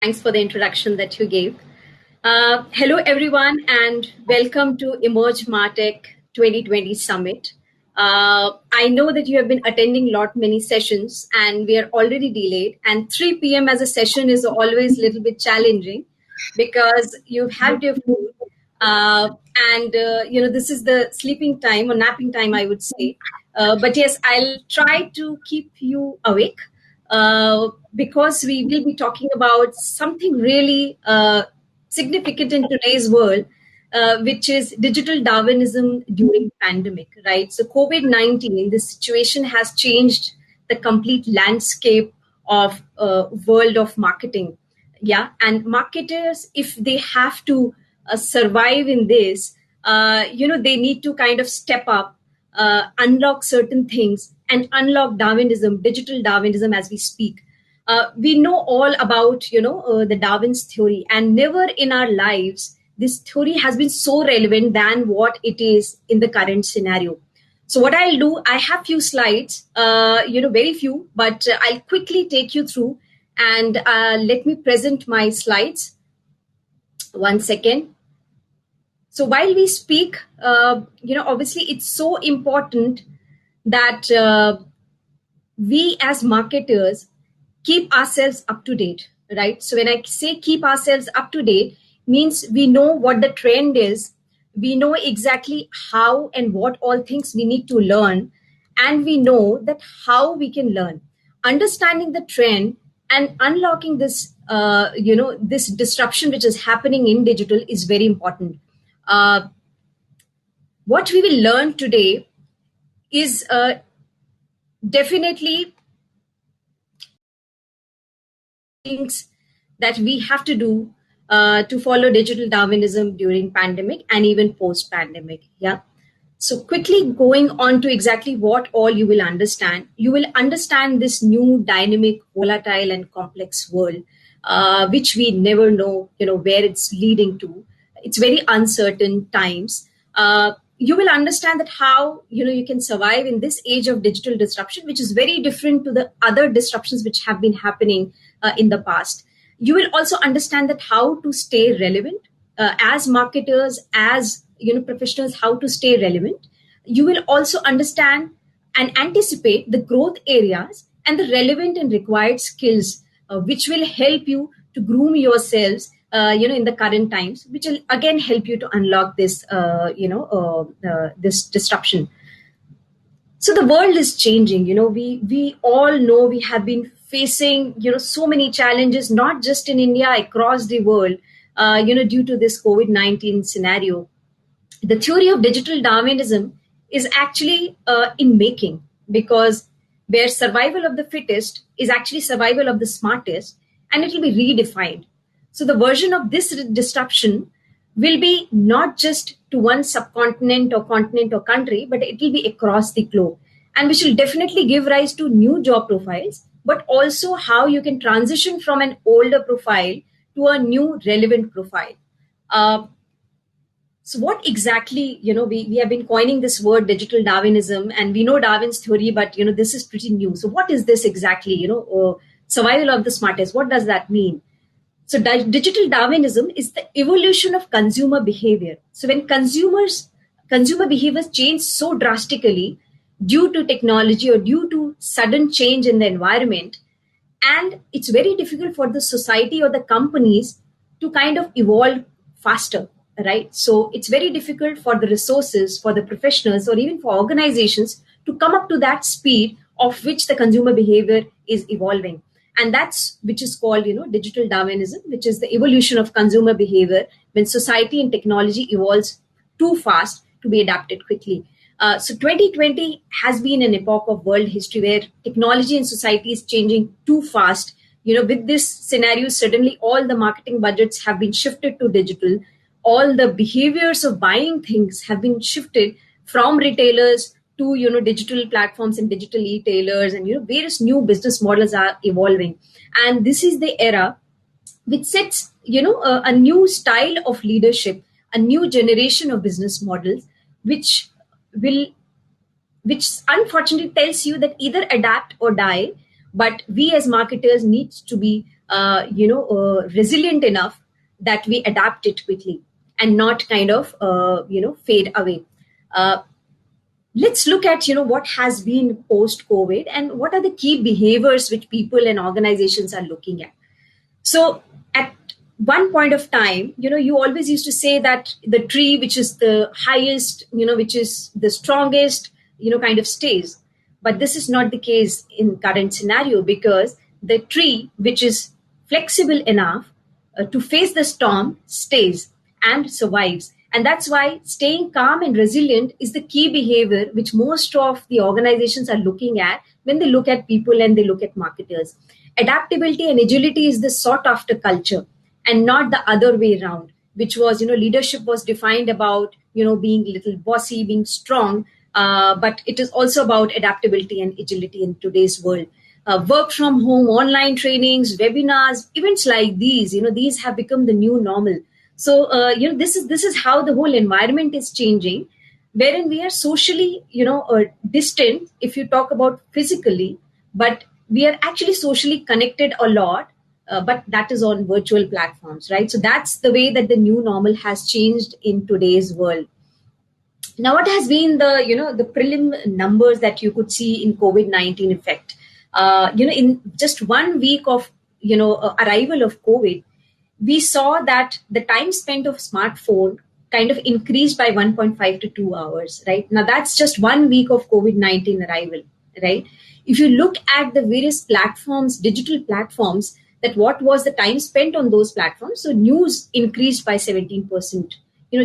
Thanks for the introduction that you gave. Hello, everyone, and welcome to Emerge MarTech 2020 Summit. I know that you have been attending many sessions, and we are already delayed. And 3 p.m. as a session is always a little bit challenging because you've had your food, and this is the sleeping time or napping time, I would say. But yes, I'll try to keep you awake because we will be talking about something really significant in today's world, which is digital Darwinism during pandemic, right? So COVID-19, this situation has changed the complete landscape of world of marketing. Yeah, and marketers, if they have to survive in this, they need to kind of step up, unlock certain things, and unlock Darwinism, digital Darwinism, as we speak. We know all about the Darwin's theory, and never in our lives this theory has been so relevant than what it is in the current scenario. So what I'll do, I have few slides, very few, but I'll quickly take you through, and let me present my slides. One second. So while we speak, obviously it's so important that we as marketers keep ourselves up to date, right? So when I say keep ourselves up to date, means we know what the trend is, we know exactly how and what all things we need to learn, and we know that how we can learn. Understanding the trend and unlocking this, this disruption which is happening in digital is very important. What we will learn today is definitely things that we have to do to follow digital Darwinism during pandemic and even post pandemic. Yeah. So quickly going on to exactly what all you will understand. You will understand this new dynamic, volatile and complex world, which we never know, where it's leading to. It's very uncertain times. You will understand that how, you can survive in this age of digital disruption, which is very different to the other disruptions which have been happening in the past. You will also understand that how to stay relevant as marketers, as professionals, how to stay relevant. You will also understand and anticipate the growth areas and the relevant and required skills which will help you to groom yourselves in the current times, which will again help you to unlock this this disruption. So the world is changing. We all know we have been facing so many challenges, not just in India, across the world, due to this COVID-19 scenario. The theory of digital Darwinism is actually in making, because where survival of the fittest is actually survival of the smartest, and it will be redefined. So the version of this disruption will be not just to one subcontinent or continent or country, but it will be across the globe, and which will definitely give rise to new job profiles, but also how you can transition from an older profile to a new relevant profile. So what exactly, we have been coining this word digital Darwinism, and we know Darwin's theory, but, this is pretty new. So what is this exactly, survival of the smartest? What does that mean? So digital Darwinism is the evolution of consumer behavior. So when consumer behaviors change so drastically due to technology or due to sudden change in the environment, and it's very difficult for the society or the companies to kind of evolve faster, right? So it's very difficult for the resources, for the professionals, or even for organizations to come up to that speed of which the consumer behavior is evolving. And that's which is called, digital Darwinism, which is the evolution of consumer behavior when society and technology evolves too fast to be adapted quickly. So 2020 has been an epoch of world history where technology and society is changing too fast. With this scenario, suddenly all the marketing budgets have been shifted to digital. All the behaviors of buying things have been shifted from retailers to digital platforms and digital e-tailers, and various new business models are evolving. And this is the era which sets a new style of leadership, a new generation of business models, which unfortunately tells you that either adapt or die. But we as marketers need to be resilient enough that we adapt it quickly and not kind of fade away. Uh, let's look at what has been post COVID and what are the key behaviors which people and organizations are looking at. So at one point of time, you always used to say that the tree which is the highest, which is the strongest, kind of stays. But this is not the case in current scenario, because the tree which is flexible enough to face the storm stays and survives. And that's why staying calm and resilient is the key behavior which most of the organizations are looking at when they look at people and they look at marketers. Adaptability and agility is the sought after culture and not the other way around, which was, leadership was defined about, being little bossy, being strong, but it is also about adaptability and agility in today's world. Work from home, online trainings, webinars, events like these, these have become the new normal. So, this is how the whole environment is changing, wherein we are socially, distant if you talk about physically, but we are actually socially connected a lot, but that is on virtual platforms, right? So that's the way that the new normal has changed in today's world. Now, what has been the prelim numbers that you could see in COVID-19 effect? In just 1 week of arrival of COVID, we saw that the time spent of smartphone kind of increased by 1.5 to 2 hours, right? Now, that's just 1 week of COVID-19 arrival, right? If you look at the various platforms, digital platforms, that what was the time spent on those platforms? So news increased by 17%.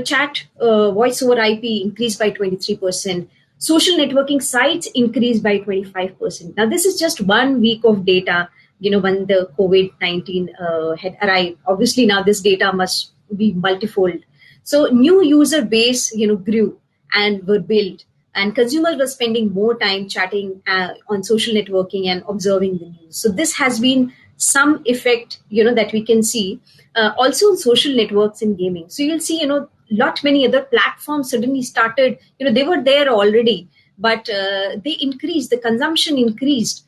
Chat, voice over IP increased by 23%. Social networking sites increased by 25%. Now, this is just 1 week of data, when the COVID-19 had arrived. Obviously, now this data must be multifold. So new user base, grew and were built, and consumers were spending more time chatting on social networking and observing the news. So this has been some effect, that we can see also on social networks in gaming. So you'll see, lot many other platforms suddenly started, they were there already, but they increased, the consumption increased.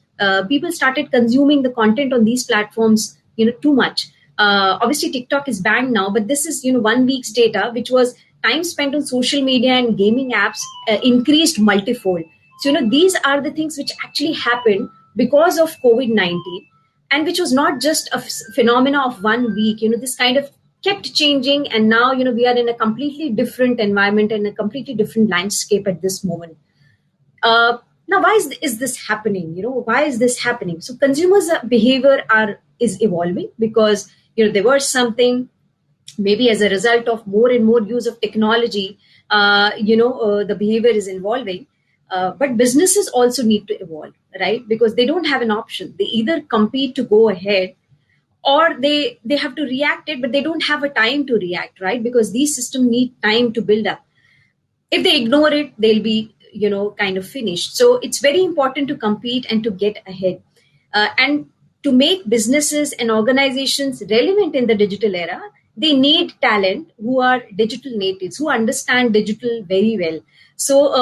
People started consuming the content on these platforms, too much. Obviously, TikTok is banned now, but this is, 1 week's data, which was time spent on social media and gaming apps increased multifold. So, these are the things which actually happened because of COVID-19, and which was not just a phenomena of 1 week. This kind of kept changing, and now, we are in a completely different environment and a completely different landscape at this moment. Now, why is this happening? Why is this happening? So consumers' behavior is evolving because, there was something, maybe as a result of more and more use of technology, the behavior is evolving. But businesses also need to evolve, right? Because they don't have an option. They either compete to go ahead, or they have to react it, but they don't have a time to react, right? Because these systems need time to build up. If they ignore it, they'll be kind of finished. So it's very important to compete and to get ahead, and to make businesses and organizations relevant in the digital era. They need talent who are digital natives, who understand digital very well. So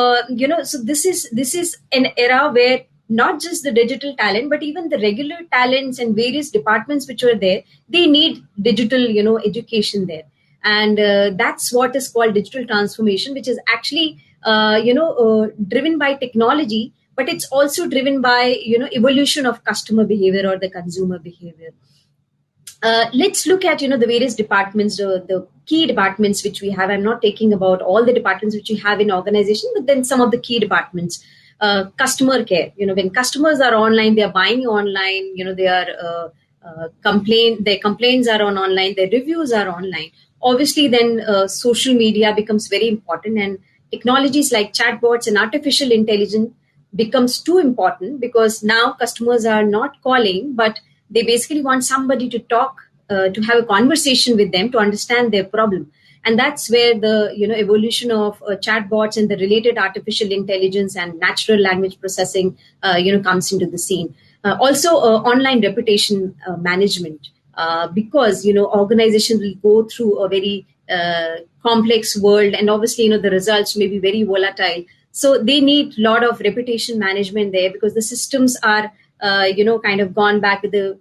so this is an era where not just the digital talent, but even the regular talents and various departments which are there, they need digital education there. And that's what is called digital transformation, which is actually driven by technology, but it's also driven by evolution of customer behavior or the consumer behavior. Let's look at the various departments, the key departments which we have. I'm not talking about all the departments which you have in organization, but then some of the key departments. Customer care. When customers are online, they are buying online. They are their complaints are on online, their reviews are online. Obviously, then social media becomes very important, and technologies like chatbots and artificial intelligence becomes too important, because now customers are not calling, but they basically want somebody to talk, to have a conversation with them to understand their problem. And that's where the evolution of chatbots and the related artificial intelligence and natural language processing comes into the scene. Also, online reputation management, because organizations will go through a very complex world, and obviously the results may be very volatile. So they need a lot of reputation management there, because the systems are kind of gone back with the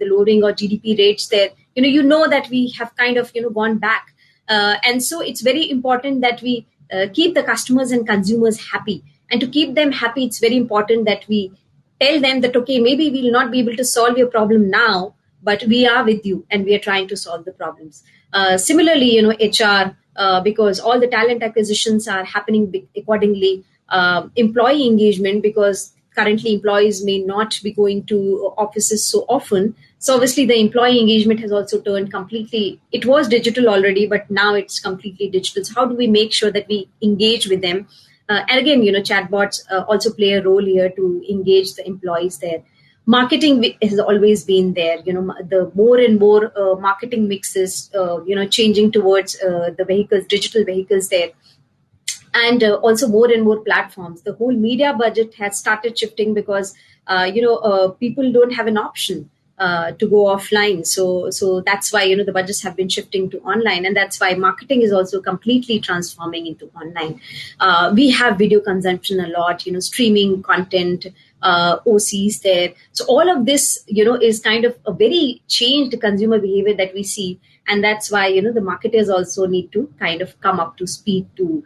loading or GDP rates there, that we have kind of, gone back. And so it's very important that we keep the customers and consumers happy. And to keep them happy, it's very important that we tell them that, okay, maybe we'll not be able to solve your problem now, but we are with you and we are trying to solve the problems. Similarly, HR, because all the talent acquisitions are happening accordingly. Employee engagement, because currently employees may not be going to offices so often. So obviously the employee engagement has also turned completely, it was digital already, but now it's completely digital. So how do we make sure that we engage with them? And again, chatbots also play a role here to engage the employees there. Marketing has always been there. The more and more marketing mixes, changing towards the vehicles, digital vehicles there. And also more and more platforms. The whole media budget has started shifting because people don't have an option to go offline. So that's why the budgets have been shifting to online, and that's why marketing is also completely transforming into online. We have video consumption a lot, streaming content, OCs there. So all of this, is kind of a very changed consumer behavior that we see, and that's why the marketers also need to kind of come up to speed to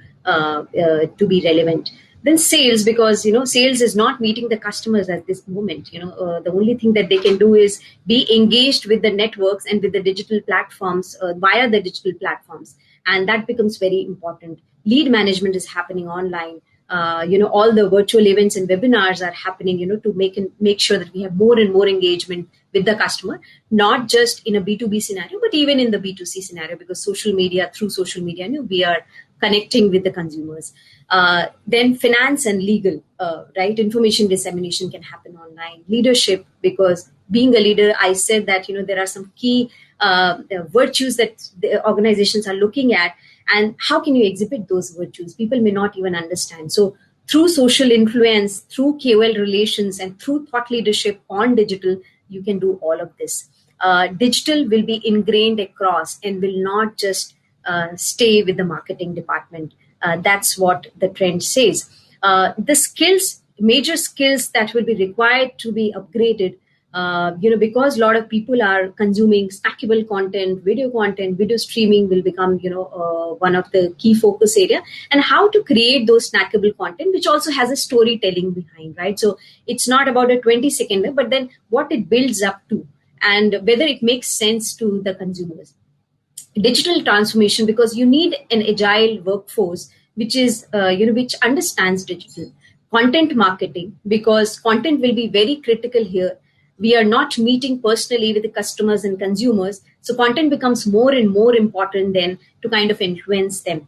be relevant. Then sales, because sales is not meeting the customers at this moment. The only thing that they can do is be engaged with the networks and with the digital platforms, via the digital platforms, and that becomes very important. Lead management is happening online. All the virtual events and webinars are happening, to make sure that we have more and more engagement with the customer, not just in a B2B scenario, but even in the B2C scenario, because through social media, we are connecting with the consumers. Then finance and legal, right? Information dissemination can happen online. Leadership, because being a leader, I said that, there are some key virtues that the organizations are looking at, and how can you exhibit those virtues? People may not even understand. So through social influence, through KOL relations, and through thought leadership on digital, you can do all of this. Digital will be ingrained across and will not just stay with the marketing department. That's what the trend says. The major skills that will be required to be upgraded, because a lot of people are consuming snackable content, video streaming will become, one of the key focus area, and how to create those snackable content, which also has a storytelling behind, right? So it's not about a 20-second, but then what it builds up to, and whether it makes sense to the consumers. Digital transformation, because you need an agile workforce which is which understands digital. Content marketing, because content will be very critical here. We are not meeting personally with the customers and consumers, so content becomes more and more important then to kind of influence them.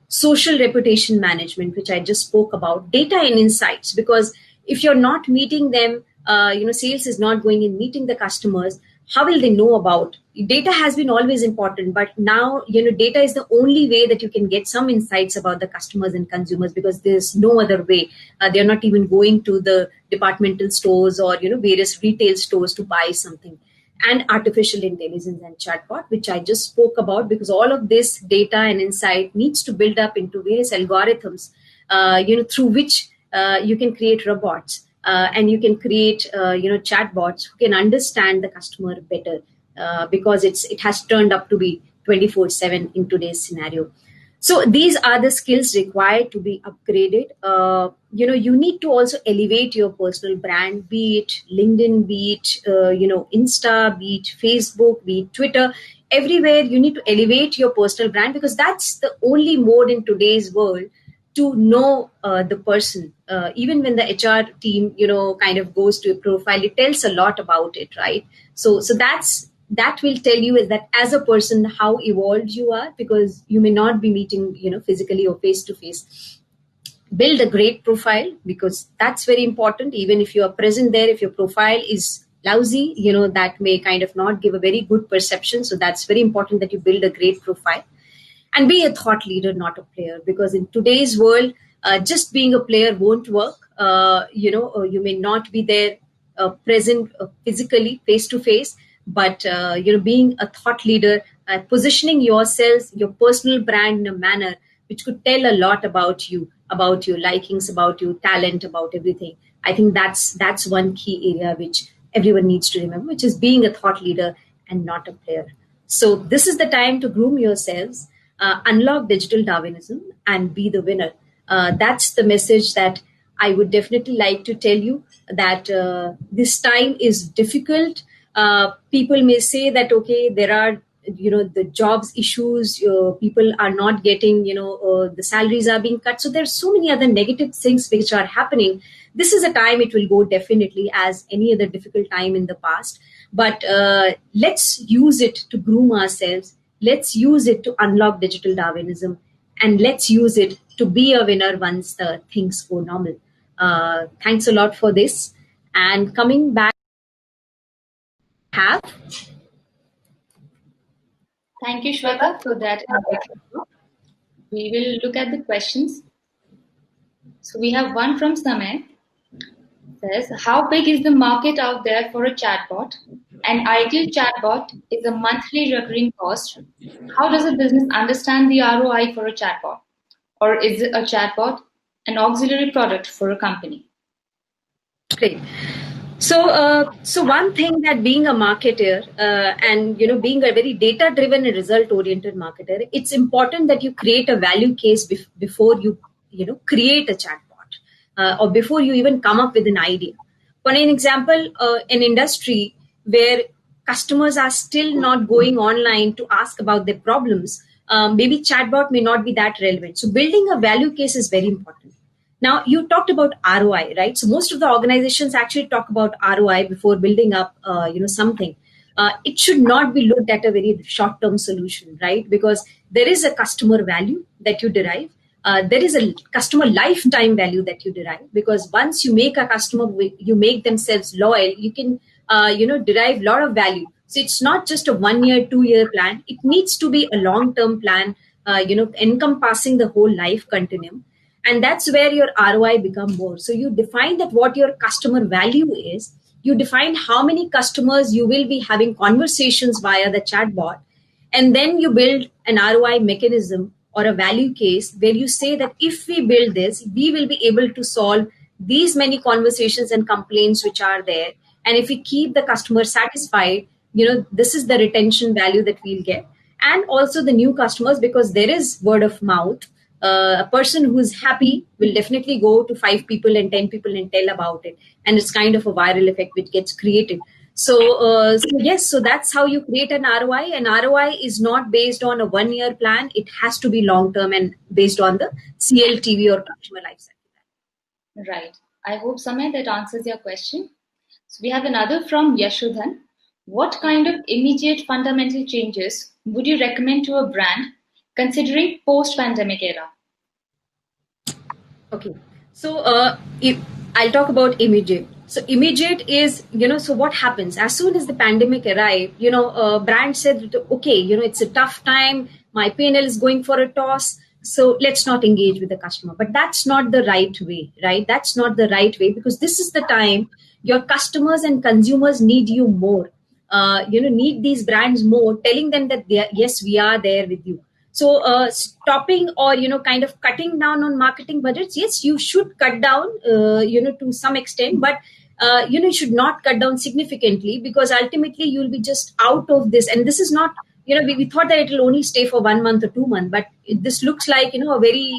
Social reputation management, which I just spoke about. Data and insights, because if you're not meeting them, sales is not going in meeting the customers, how will they know about? Data has been always important, but now, data is the only way that you can get some insights about the customers and consumers, because there's no other way. They're not even going to the departmental stores or, various retail stores to buy something. And artificial intelligence and chatbot, which I just spoke about, because all of this data and insight needs to build up into various algorithms, through which you can create robots. And you can create, chatbots who can understand the customer better, because it has turned up to be 24/7 in today's scenario. So these are the skills required to be upgraded. You need to also elevate your personal brand, be it LinkedIn, be it, Insta, be it Facebook, be it Twitter. Everywhere you need to elevate your personal brand, because that's the only mode in today's world to know the person. Even when the HR team, kind of goes to a profile, it tells a lot about it, right? So that will tell you is that as a person, how evolved you are, because you may not be meeting, physically or face to face. Build a great profile, because that's very important. Even if you are present there, if your profile is lousy, that may kind of not give a very good perception. So that's very important that you build a great profile. And be a thought leader, not a player, because in today's world, just being a player won't work. You may not be there present physically, face to face, but being a thought leader, positioning yourself, your personal brand in a manner which could tell a lot about you, about your likings, about your talent, about everything. I think that's one key area which everyone needs to remember, which is being a thought leader and not a player. So this is the time to groom yourselves, unlock digital Darwinism, and be the winner. That's the message that I would definitely like to tell you, that this time is difficult. People may say that, okay, there are, the jobs issues, people are not getting, the salaries are being cut. So there's so many other negative things which are happening. This is a time it will go definitely as any other difficult time in the past. But let's use it to groom ourselves. Let's use it to unlock digital Darwinism, and let's use it to be a winner once the things go normal. Thanks a lot for this. And coming back, have Thank you, Shweta, for that. We will look at the questions. So we have one from Samay. Says, how big is the market out there for a chatbot? An ideal chatbot is a monthly recurring cost. How does a business understand the ROI for a chatbot? Or is a chatbot an auxiliary product for a company? great. So one thing, that being a marketer and being a very data-driven and result-oriented marketer, it's important that you create a value case before you create a chatbot, or before you even come up with an idea. For an example, an industry where customers are still not going online to ask about their problems, maybe chatbot may not be that relevant. So building a value case is very important. Now, you talked about ROI, right? So most of the organizations actually talk about ROI before building up, something. It should not be looked at a very short-term solution, right? Because there is a customer value that you derive. There is a customer lifetime value that you derive, because once you make a customer, you make themselves loyal, you can, derive a lot of value. So it's not just a 1 year, 2 year plan. It needs to be a long-term plan, encompassing the whole life continuum. And that's where your ROI become more. So you define that what your customer value is. You define how many customers you will be having conversations via the chatbot, and then you build an ROI mechanism or a value case where you say that if we build this, we will be able to solve these many conversations and complaints which are there. And if we keep the customer satisfied, this is the retention value that we'll get. And also the new customers, because there is word of mouth. A person who's happy will definitely go to 5 people and 10 people and tell about it. And it's kind of a viral effect which gets created. So yes, so that's how you create an ROI. And ROI is not based on a 1 year plan. It has to be long term and based on the CLTV or customer lifecycle. Right. I hope, Samay, that answers your question. So we have another from Yashodhan. What kind of immediate fundamental changes would you recommend to a brand considering post-pandemic era? Okay. So I'll talk about immediate. So immediate is, so what happens as soon as the pandemic arrived, brand said, okay, it's a tough time. My P&L is going for a toss. So let's not engage with the customer. But that's not the right way, right? That's not the right way, because this is the time your customers and consumers need you more. Need these brands more, telling them that yes, we are there with you. So stopping or, kind of cutting down on marketing budgets, yes, you should cut down, to some extent, but, you should not cut down significantly, because ultimately you'll be just out of this. And this is not, we thought that it will only stay for 1 month or 2 months, but this looks like, a very,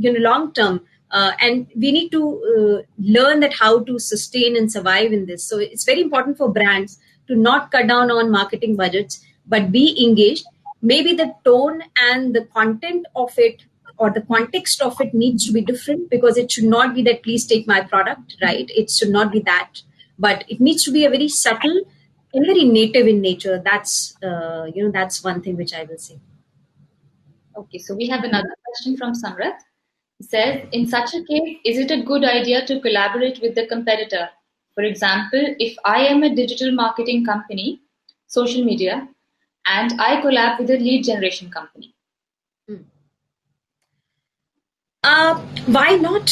long term. And we need to learn that how to sustain and survive in this. So it's very important for brands to not cut down on marketing budgets, but be engaged. Maybe the tone and the content of it or the context of it needs to be different, because it should not be that please take my product, right? It should not be that, but it needs to be a very subtle and very native in nature. That's, that's one thing which I will say. Okay, so we have another question from Samrat. It says, in such a case, is it a good idea to collaborate with the competitor? For example, if I am a digital marketing company, social media, and I collab with a lead generation company. Why not?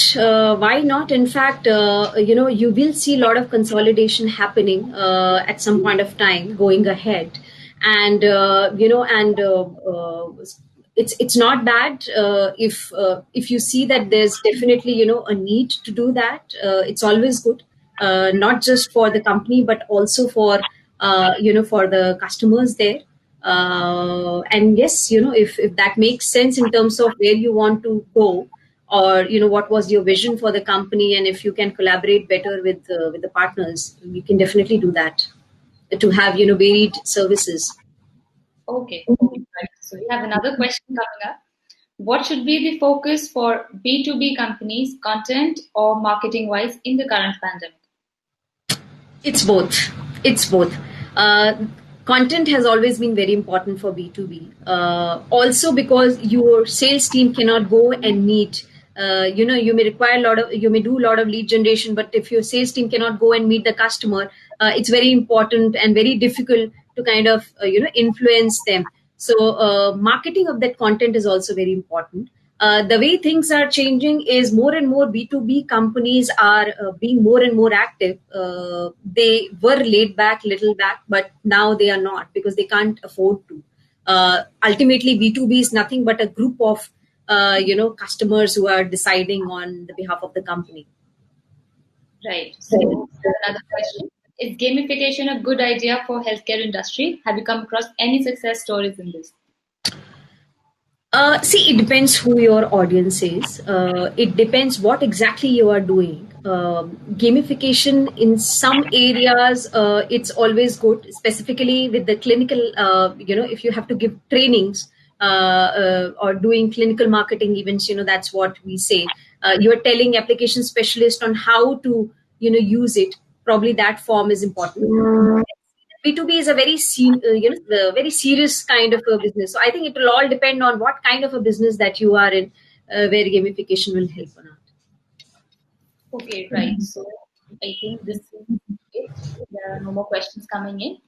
Why not? In fact, you will see a lot of consolidation happening at some point of time going ahead. And, it's not bad if you see that there's definitely a need to do that. It's always good, not just for the company but also for the customers there. And yes, if that makes sense in terms of where you want to go, or what was your vision for the company, and if you can collaborate better with the partners, we can definitely do that to have varied services. Okay, right. So we have another question coming up. What should be the focus for B2B companies, content or marketing wise, in the current pandemic? It's both. It's both. Uh, Content has always been very important for B2B. Also because your sales team cannot go and meet. You may require a lot of, you may do a lot of lead generation, but if your sales team cannot go and meet the customer, it's very important and very difficult to kind of, influence them. So, marketing of that content is also very important. The way things are changing is more and more B2B companies are being more and more active. They were laid back, little back, but now they are not because they can't afford to. Ultimately, B2B is nothing but a group of customers who are deciding on the behalf of the company. Right. So another question. Is gamification a good idea for healthcare industry? Have you come across any success stories in this? See, it depends who your audience is. It depends what exactly you are doing. Gamification in some areas, it's always good, specifically with the clinical, if you have to give trainings or doing clinical marketing events, that's what we say. You are telling application specialist on how to, use it. Probably that form is important. B2B is a very serious kind of a business. So I think it will all depend on what kind of a business that you are in, where gamification will help or not. Okay, right. So I think this is it. There are no more questions coming in.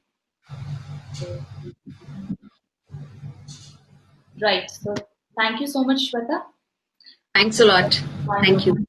So, right. So thank you so much, Shweta. Thanks a lot. Thank you.